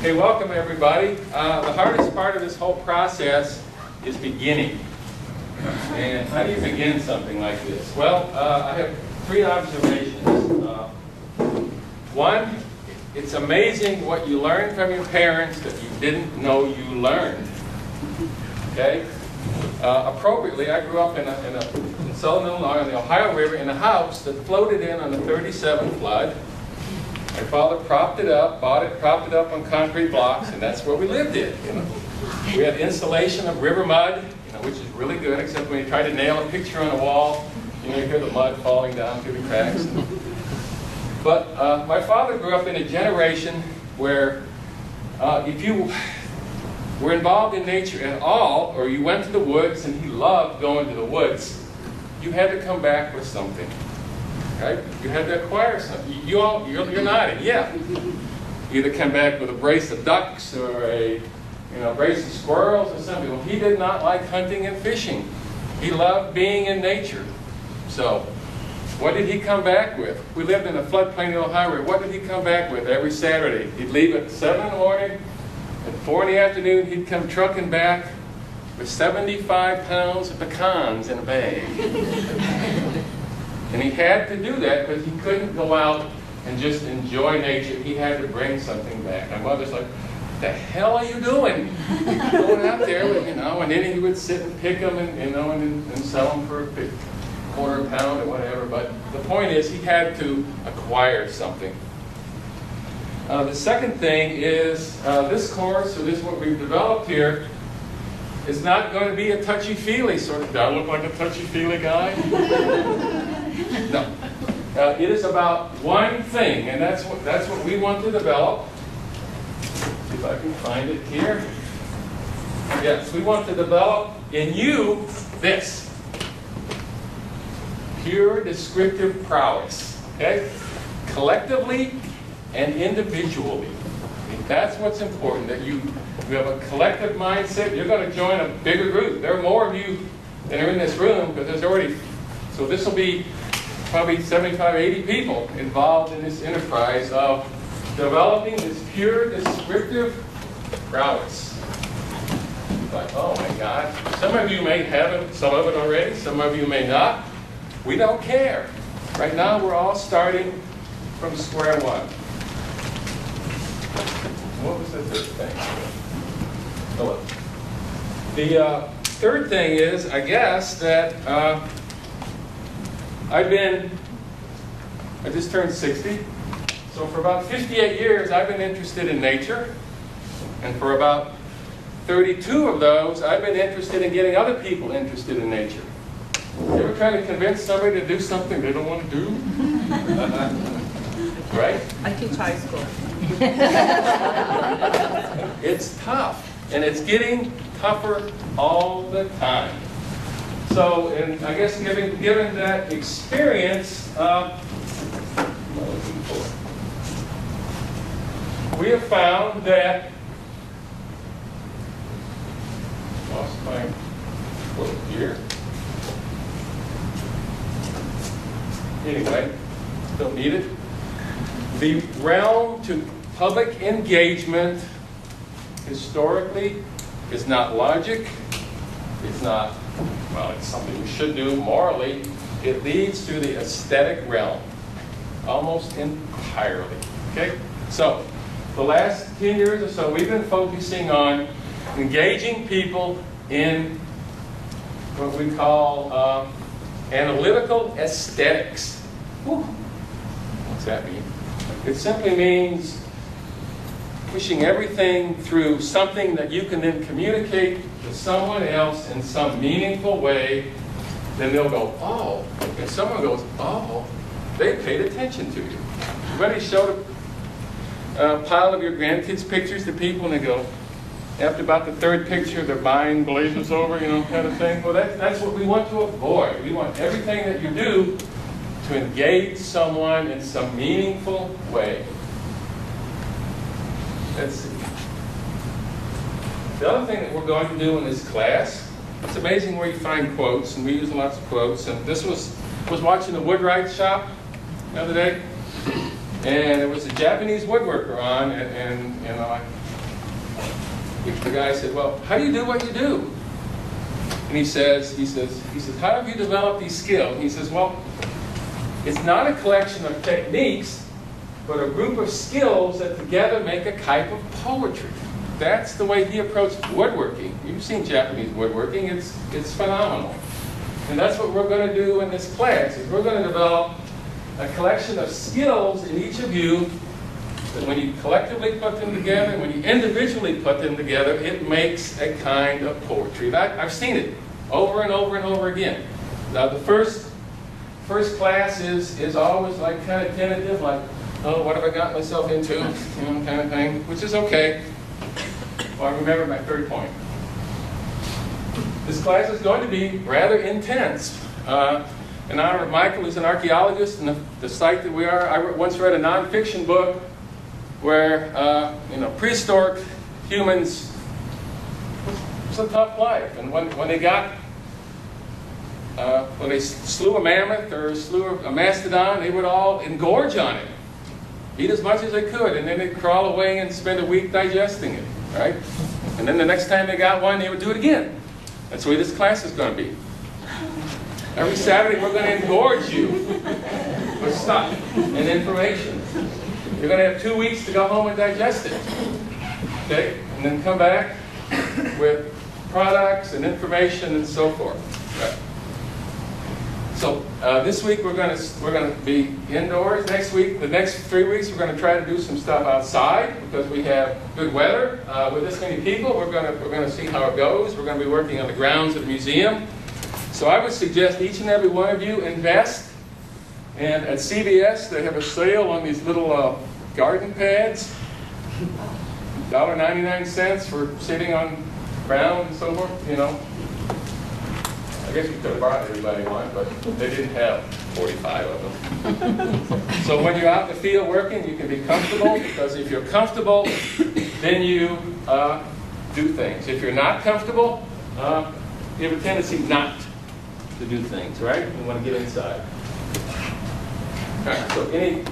Okay, welcome everybody. The hardest part of this whole process is beginning. And how do you begin something like this? Well, I have three observations. One, it's amazing what you learn from your parents that you didn't know you learned. Okay? Appropriately, I grew up in southern Illinois on the Ohio River in a house that floated in on the 37 flood. My father propped it up, propped it up on concrete blocks, and that's where we lived in. You know? We had insulation of river mud, which is really good, except when you try to nail a picture on a wall, you hear the mud falling down through the cracks. But my father grew up in a generation where if you were involved in nature at all, or you went to the woods, and he loved going to the woods, you had to come back with something. Right? You had to acquire something. You're nodding, yeah. You either come back with a brace of ducks or a brace of squirrels or something. Well, he did not like hunting and fishing. He loved being in nature. So, what did he come back with? We lived in a floodplain in Ohio. What did he come back with every Saturday? He'd leave at 7 in the morning. At 4 in the afternoon, he'd come trucking back with 75 pounds of pecans in a bag. And he had to do that because he couldn't go out and just enjoy nature. He had to bring something back. My mother's like, "What the hell are you doing? Going out there with, and then he would sit and pick them and sell them for a quarter pound or whatever." But the point is, he had to acquire something. The second thing is this course, or this what we've developed here, is not going to be a touchy-feely sort of. Do I look like a touchy-feely guy? No. It is about one thing, and that's what we want to develop. If I can find it here. Yes, we want to develop in you this. Pure descriptive prowess. Okay? Collectively and individually. That's what's important, that you have a collective mindset. You're going to join a bigger group. There are more of you than are in this room, but there's already, so this will be probably 75, 80 people involved in this enterprise of developing this pure descriptive prowess. Like, oh my God. Some of you may have some of it already, some of you may not. We don't care. Right now we're all starting from square one. What was the third thing? Oh, the third thing is, I guess, that I just turned 60. So for about 58 years, I've been interested in nature. And for about 32 of those, I've been interested in getting other people interested in nature. You ever try to convince somebody to do something they don't want to do? Right? I teach high school. It's tough. And it's getting tougher all the time. So, and I guess given that experience, we have found that, lost my quote here. Anyway, don't need it. The realm to public engagement historically is not logic, it's not, well, it's something we should do morally. It leads to the aesthetic realm, almost entirely. Okay? So, the last 10 years or so, we've been focusing on engaging people in what we call analytical aesthetics. Whew. What's that mean? It simply means pushing everything through something that you can then communicate to someone else in some meaningful way. Then they'll go, oh. And someone goes, oh, they paid attention to you. Everybody showed a pile of your grandkids' pictures to people, and they go, after about the third picture, their mind glazes over, kind of thing. Well, that's what we want to avoid. We want everything that you do to engage someone in some meaningful way. Let's see. The other thing that we're going to do in this class, it's amazing where you find quotes, and we use lots of quotes. And this was watching the woodwright shop the other day, and there was a Japanese woodworker on, and the guy said, well, how do you do what you do? And he says, how have you developed these skills? And he says, well, it's not a collection of techniques, but a group of skills that together make a type of poetry. That's the way he approached woodworking. You've seen Japanese woodworking. It's phenomenal. And that's what we're going to do in this class, is we're going to develop a collection of skills in each of you that when you collectively put them together, when you individually put them together, it makes a kind of poetry. I've seen it over and over and over again. Now the first class is always like kind of tentative, like, oh, what have I got myself into, kind of thing, which is okay. Well, I remember my third point. This class is going to be rather intense. In honor of Michael, who's an archaeologist, and the site that we are, I once read a nonfiction book where prehistoric humans, it was a tough life. And when they slew a mammoth or slew a mastodon, they would all engorge on it, eat as much as they could, and then they'd crawl away and spend a week digesting it, right? And then the next time they got one, they would do it again. That's the way this class is going to be. Every Saturday, we're going to engorge you with stuff and information. You're going to have 2 weeks to go home and digest it, okay? And then come back with products and information and so forth. Okay. So this week we're going to be indoors. Next week, the next 3 weeks, we're going to try to do some stuff outside because we have good weather. With this many people, we're going to see how it goes. We're going to be working on the grounds of the museum. So I would suggest each and every one of you invest. And at CVS, they have a sale on these little garden pads. $1.99 for sitting on ground and so forth, I guess we could have brought everybody one, but they didn't have 45 of them. So when you're out in the field working, you can be comfortable, because if you're comfortable, then you do things. If you're not comfortable, you have a tendency not to do things, right? You want to get inside. All right, so any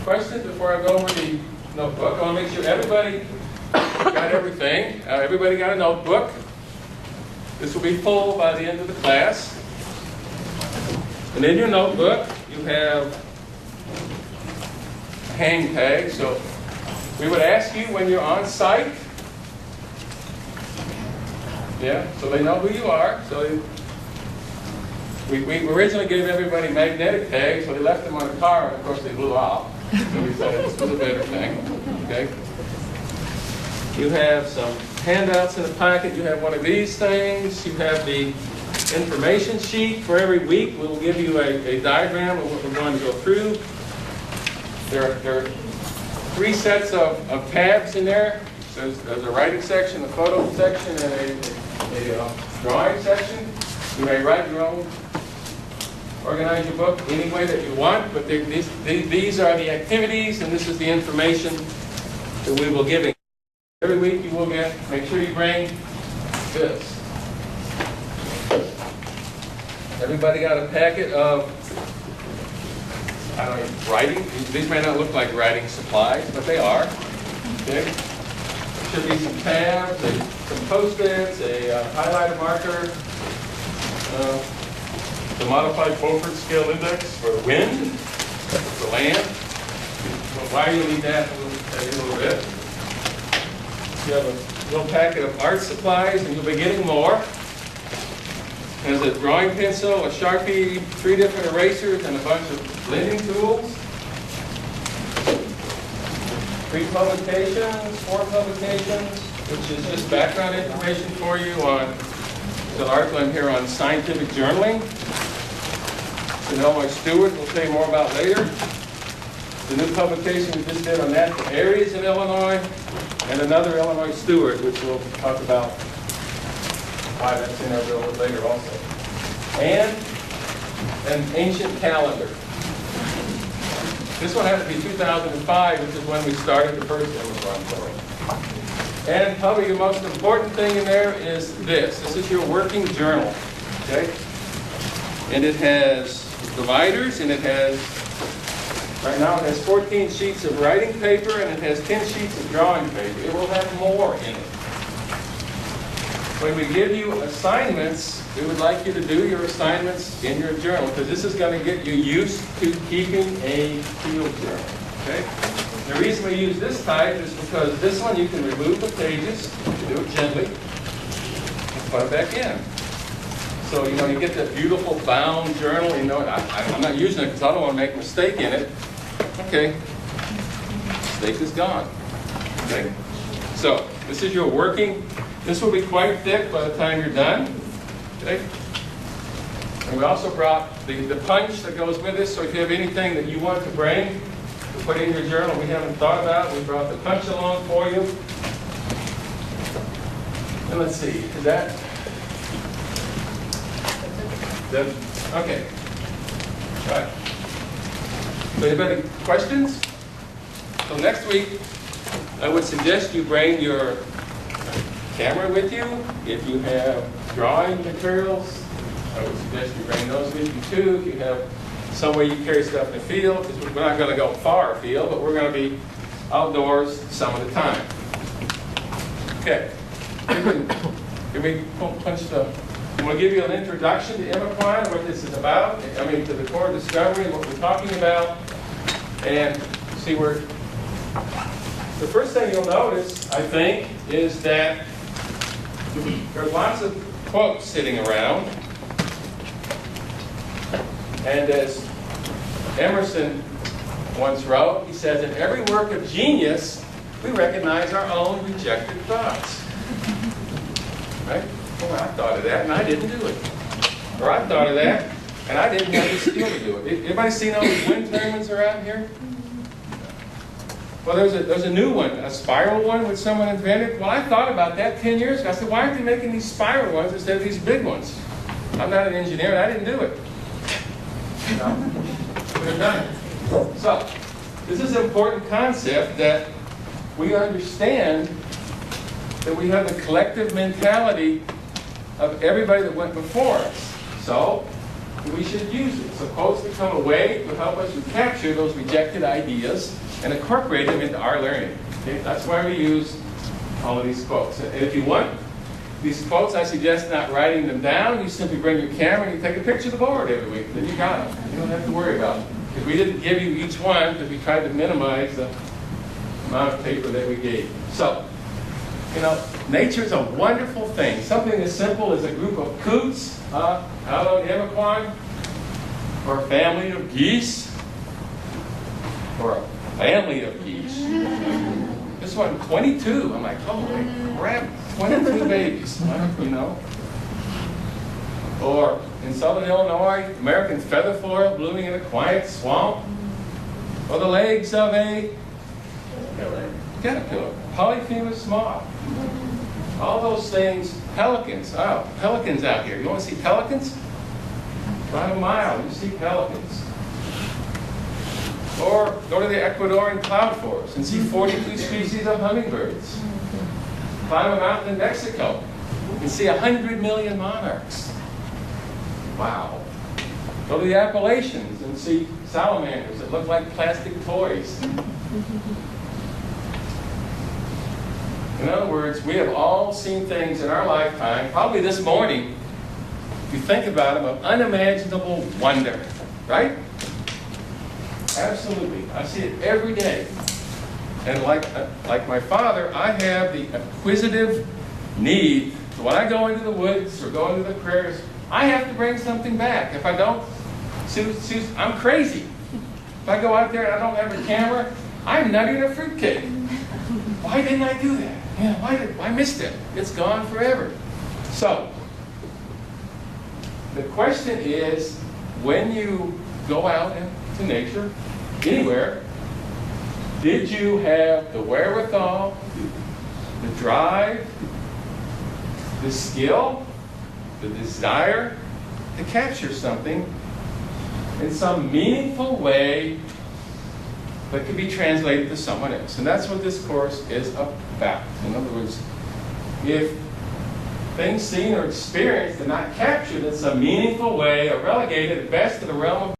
questions before I go over the notebook? I want to make sure everybody got everything. Everybody got a notebook. This will be full by the end of the class. And in your notebook, you have a hang tag. So we would ask you when you're on site, so they know who you are. So we originally gave everybody magnetic tags, so they left them on the car, and of course they blew out. So we said this was a better thing. Okay. You have some handouts in the pocket. You have one of these things. You have the information sheet for every week. We will give you a diagram of what we're going to go through. There are 3 sets of tabs in there. There's a writing section, a photo section, and a drawing section. You may write your own, organize your book any way that you want, but these are the activities, and this is the information that we will give you. Every week you will make sure you bring this. Everybody got a packet of, writing. These may not look like writing supplies, but they are. Okay. There should be some tabs, some Post-its, a highlighter marker, the modified Beaufort scale index for wind, for land. Well, why you need that, we'll tell you a little bit. You have a little packet of art supplies, and you'll be getting more. There's a drawing pencil, a Sharpie, 3 different erasers, and a bunch of blending tools. 3 publications, 4 publications, which is just background information for you on the article I'm here on scientific journaling. The Illinois Steward we'll tell you more about later. The new publication we just did on natural areas in Illinois, and another Illinois Steward, which we'll talk about why that's in our bill a little later also. And an ancient calendar. This one has to be 2005, which is when we started the first Emiquon Corps. And probably the most important thing in there is this. This is your working journal, okay? And it has dividers, and it has, right now it has 14 sheets of writing paper, and it has 10 sheets of drawing paper. It will have more in it. when we give you assignments, we would like you to do your assignments in your journal, because this is going to get you used to keeping a field journal. Okay? The reason we use this type is because this one you can remove the pages, you do it gently, and put it back in. So, you know, you get that beautiful bound journal. You know, I'm not using it because I don't want to make a mistake in it. Okay. Mistake is gone. Okay. So, this is your working. This will be quite thick by the time you're done. Okay. And we also brought the punch that goes with this. So if you have anything that you want to bring to put in your journal we haven't thought about, we brought the punch along for you. And let's see, is that? Okay. All right. So anybody questions? So next week, I would suggest you bring your camera with you. If you have drawing materials, I would suggest you bring those with you too. If you have some way you carry stuff in the field, because we're not going to go far afield, but we're going to be outdoors some of the time. Okay. Can we punch the... I'm going to give you an introduction to Emiquon, what this is about. I mean, to the Corps of Discovery, what we're talking about, and see where. The first thing you'll notice, I think, is that there's lots of quotes sitting around, and as Emerson once wrote, he says, in every work of genius, we recognize our own rejected thoughts. Right? Oh, I thought of that, and I didn't do it. Or I thought of that, and I didn't have the skill to do it. Anybody seen all these wind turbines around here? Well, there's a new one, a spiral one, which someone invented. Well, I thought about that 10 years ago. I said, why aren't they making these spiral ones instead of these big ones? I'm not an engineer, and I didn't do it. No. They're done. So, this is an important concept that we understand that we have the collective mentality of everybody that went before us. So, we should use it. So quotes become a way to help us recapture those rejected ideas and incorporate them into our learning. Okay? That's why we use all of these quotes. And if you want these quotes, I suggest not writing them down. You simply bring your camera and you take a picture of the board every week. Then you got them. You don't have to worry about them. Because we didn't give you each one because we tried to minimize the amount of paper that we gave. So, you know, nature is a wonderful thing. Something as simple as a group of coots out on Emiquon, or a family of geese, or a family of geese. This one, 22. I'm like, holy crap, 22 babies, you know. Or in southern Illinois, American featherfoil blooming in a quiet swamp. Or the legs of a caterpillar, polyphemus moth. All those things, pelicans. Oh, pelicans out here. You want to see pelicans? About a mile, you see pelicans. Or go to the Ecuadorian cloud forest and see 42 species of hummingbirds. Climb a mountain in Mexico and see 100 million monarchs. Wow. Go to the Appalachians and see salamanders that look like plastic toys. In other words, we have all seen things in our lifetime, probably this morning, if you think about them, of unimaginable wonder, right? Absolutely. I see it every day. And like my father, I have the acquisitive need. So when I go into the woods or go into the prairies, I have to bring something back. If I don't, I'm crazy. If I go out there and I don't have a camera, I'm nutting a fruitcake. Why didn't I do that? Yeah, I missed it. It's gone forever. So, the question is, when you go out into nature, anywhere, did you have the wherewithal, the drive, the skill, the desire to capture something in some meaningful way that could be translated to someone else? And that's what this course is about. In other words, if things seen or experienced and not captured in some meaningful way are relegated at best to the realm of